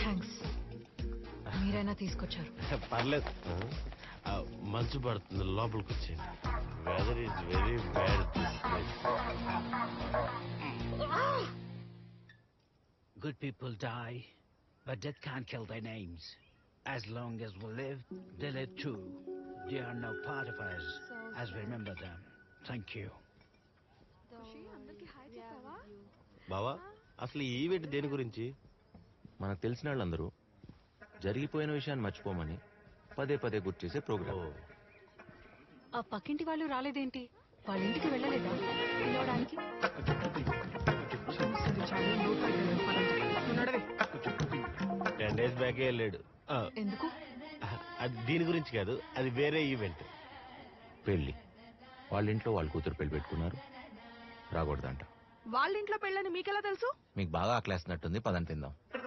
Thanks, మీరైనా తీసుకొచ్చారు. పర్లేదు. మంచు పడుతుంది, లోపలికి వచ్చేయండి. Weather is very bad this place. Good people die, but death can't kill their names. As long as we live, they live too. They are now part of us, as we remember them. Thank you. బావా, అసలు ఈ event దేని గురించి? మనకు తెలిసిన వాళ్ళందరూ జరిగిపోయిన విషయాన్ని మర్చిపోమని పదే పదే గుర్తు చేసే ప్రోగ్రామ్. ఆ పక్కింటి వాళ్ళు రాలేదేంటి? వాళ్ళ ఇంటికి వెళ్ళలేదా పిలవడానికి? 10 days బ్యాకే వెళ్ళాడు. ఎందుకు? అది దీని గురించి కాదు, అది వేరే ఈవెంట్. పెళ్లి. వాళ్ళ ఇంట్లో వాళ్ళ కూతురు పెళ్లి పెట్టుకున్నారు, రాకూడదంట. వాళ్ళ ఇంట్లో పెళ్ళని మీకెలా తెలుసు? మీకు బాగా ఆకలేస్తున్నట్టుంది, పదని తిందాం.